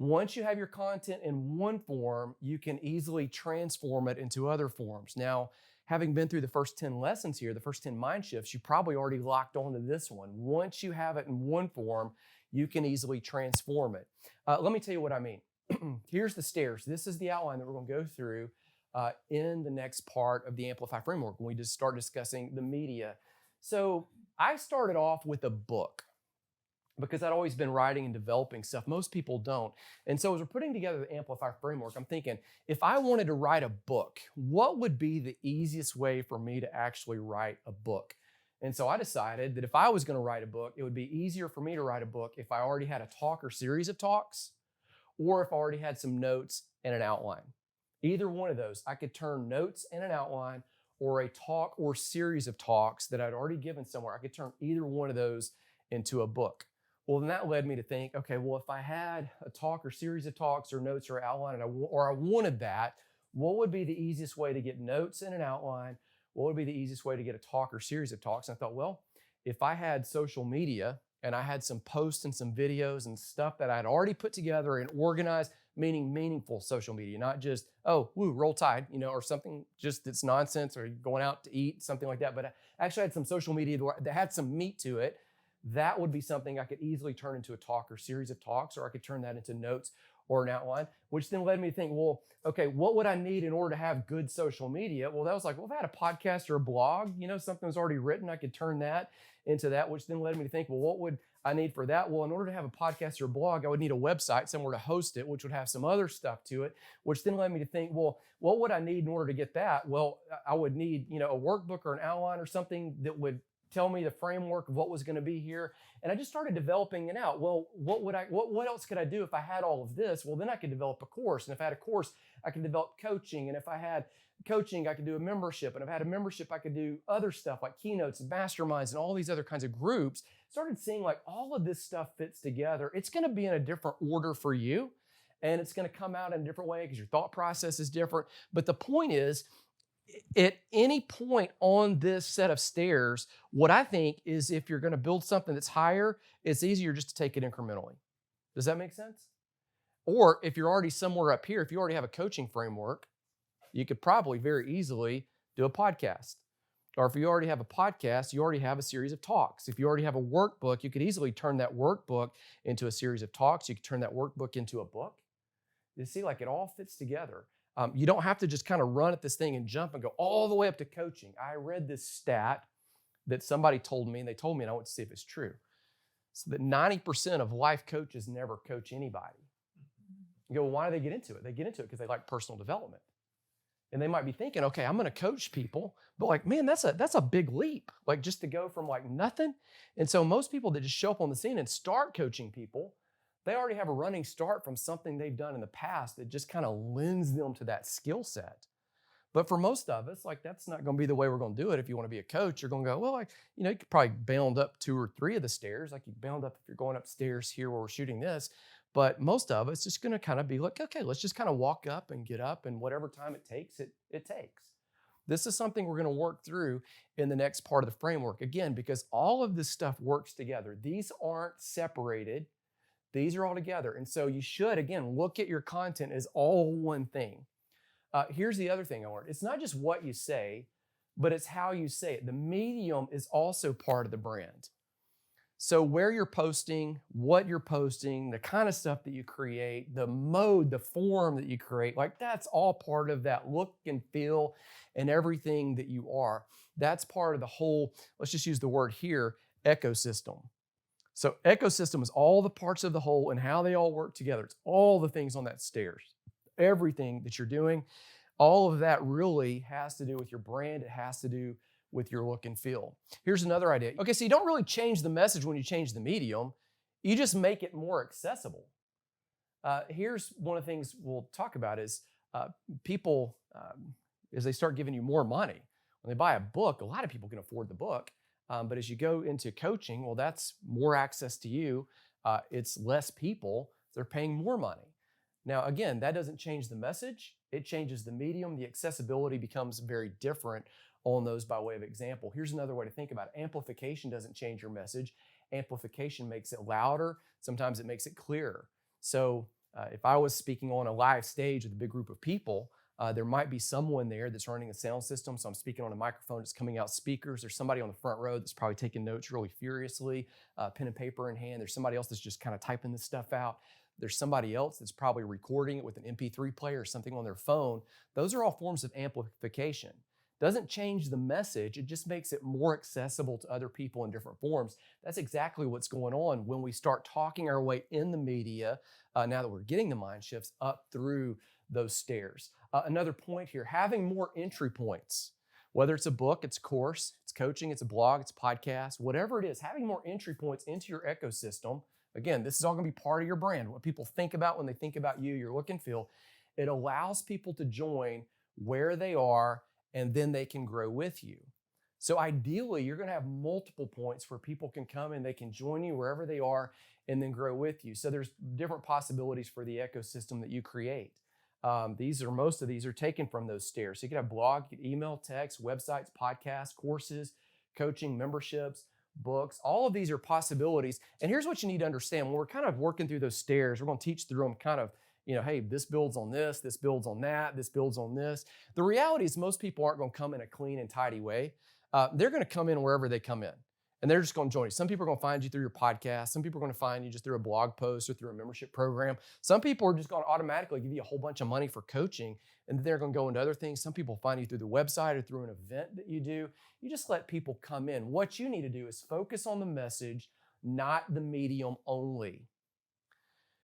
Once you have your content in one form, you can easily transform it into other forms. Now, having been through the first 10 lessons here, the first 10 mind shifts, you probably already locked onto this one. Once you have it in one form, you can easily transform it. Let me tell you what I mean. Here's the stairs. This is the outline that we're going to go through in the next part of the Amplify framework when we just start discussing the media. So I started off with a book because I'd always been writing and developing stuff. Most people don't. And so as we're putting together the Amplify framework, I'm thinking, if I wanted to write a book, what would be the easiest way for me to actually write a book? And so I decided that if I was going to write a book, it would be easier for me to write a book if I already had a talk or series of talks, or if I already had some notes and an outline. Either one of those, I could turn notes and an outline or a talk or series of talks that I'd already given somewhere. I could turn either one of those into a book. Well, then that led me to think, okay, well, if I had a talk or series of talks or notes or outline, or I wanted that, what would be the easiest way to get notes and an outline? What would be the easiest way to get a talk or series of talks? And I thought, well, if I had social media and I had some posts and some videos and stuff that I'd already put together and organized, meaning meaningful social media, not just, oh, woo, roll tide, or something just that's nonsense or going out to eat, something like that. But I actually had some social media that had some meat to it. That would be something I could easily turn into a talk or series of talks, or I could turn that into notes or an outline, which then led me to think, well, okay, what would I need in order to have good social media? Well, that was like, well, if I had a podcast or a blog, something was already written, I could turn that into that, which then led me to think, well, what would I need for that? Well, in order to have a podcast or a blog, I would need a website, somewhere to host it, which would have some other stuff to it, which then led me to think, well, what would I need in order to get that? Well, I would need, a workbook or an outline or something that would tell me the framework of what was going to be here. And I just started developing it out. Well, what else could I do if I had all of this? Well, then I could develop a course. And if I had a course, I could develop coaching. And if I had coaching, I could do a membership. And if I had a membership, I could do other stuff like keynotes and masterminds and all these other kinds of groups. Started seeing like all of this stuff fits together. It's going to be in a different order for you. And it's going to come out in a different way because your thought process is different. But the point is, at any point on this set of stairs, what I think is if you're going to build something that's higher, it's easier just to take it incrementally. Does that make sense? Or if you're already somewhere up here, if you already have a coaching framework, you could probably very easily do a podcast. Or if you already have a podcast, you already have a series of talks. If you already have a workbook, you could easily turn that workbook into a series of talks. You could turn that workbook into a book. You see, like it all fits together. You don't have to just kind of run at this thing and jump and go all the way up to coaching. I read this stat that somebody told me, and they told me, and I want to see if it's true. So that 90% of life coaches never coach anybody. You go, well, why do they get into it? They get into it because they like personal development. And they might be thinking, okay, I'm going to coach people, but like, man, that's a big leap, like just to go from like nothing. And so most people that just show up on the scene and start coaching people, they already have a running start from something they've done in the past that just kind of lends them to that skill set. But for most of us, like that's not going to be the way we're going to do it. If you want to be a coach, you're going to go, well, you could probably bound up 2 or 3 of the stairs. Like you bound up if you're going upstairs here where we're shooting this. But most of us just going to kind of be like, okay, let's just kind of walk up and get up, and whatever time it takes, it takes. This is something we're going to work through in the next part of the framework. Again, because all of this stuff works together. These aren't separated. These are all together. And so you should, again, look at your content as all one thing. Here's the other thing I learned. It's not just what you say, but it's how you say it. The medium is also part of the brand. So where you're posting, what you're posting, the kind of stuff that you create, the mode, the form that you create, like that's all part of that look and feel and everything that you are. That's part of the whole, let's just use the word here, ecosystem. So ecosystem is all the parts of the whole and how they all work together. It's all the things on that stairs. Everything that you're doing, all of that really has to do with your brand. It has to do with your look and feel. Here's another idea. Okay, so you don't really change the message when you change the medium. You just make it more accessible. Here's one of the things we'll talk about is people, as they start giving you more money, when they buy a book, a lot of people can afford the book. But as you go into coaching, well, that's more access to you. It's less people. They're paying more money. Now, again, that doesn't change the message. It changes the medium. The accessibility becomes very different on those by way of example. Here's another way to think about it. Amplification doesn't change your message. Amplification makes it louder. Sometimes it makes it clearer. So If I was speaking on a live stage with a big group of people, there might be someone there that's running a sound system. So I'm speaking on a microphone that's coming out speakers. There's somebody on the front row that's probably taking notes really furiously, pen and paper in hand. There's somebody else that's just kind of typing this stuff out. There's somebody else that's probably recording it with an MP3 player or something on their phone. Those are all forms of amplification. Doesn't change the message, it just makes it more accessible to other people in different forms. That's exactly what's going on when we start talking our way in the media, now that we're getting the mind shifts, up through those stairs. Another point here, having more entry points, whether it's a book, it's a course, it's coaching, it's a blog, it's a podcast, whatever it is, having more entry points into your ecosystem. Again, this is all going to be part of your brand, what people think about when they think about you, your look and feel. It allows people to join where they are, and then they can grow with you. So ideally, you're going to have multiple points where people can come and they can join you wherever they are and then grow with you. So there's different possibilities for the ecosystem that you create. Most of these are taken from those stairs. So you can have blog, you can email, text, websites, podcasts, courses, coaching, memberships, books. All of these are possibilities. And here's what you need to understand. When we're kind of working through those stairs, we're going to teach through them kind of, hey, this builds on this builds on that, this builds on this. The reality is most people aren't going to come in a clean and tidy way. They're going to come in wherever they come in. And they're just going to join you. Some people are going to find you through your podcast. Some people are going to find you just through a blog post or through a membership program. Some people are just going to automatically give you a whole bunch of money for coaching, and then they're going to go into other things. Some people find you through the website or through an event that you do. You just let people come in. What you need to do is focus on the message, not the medium only.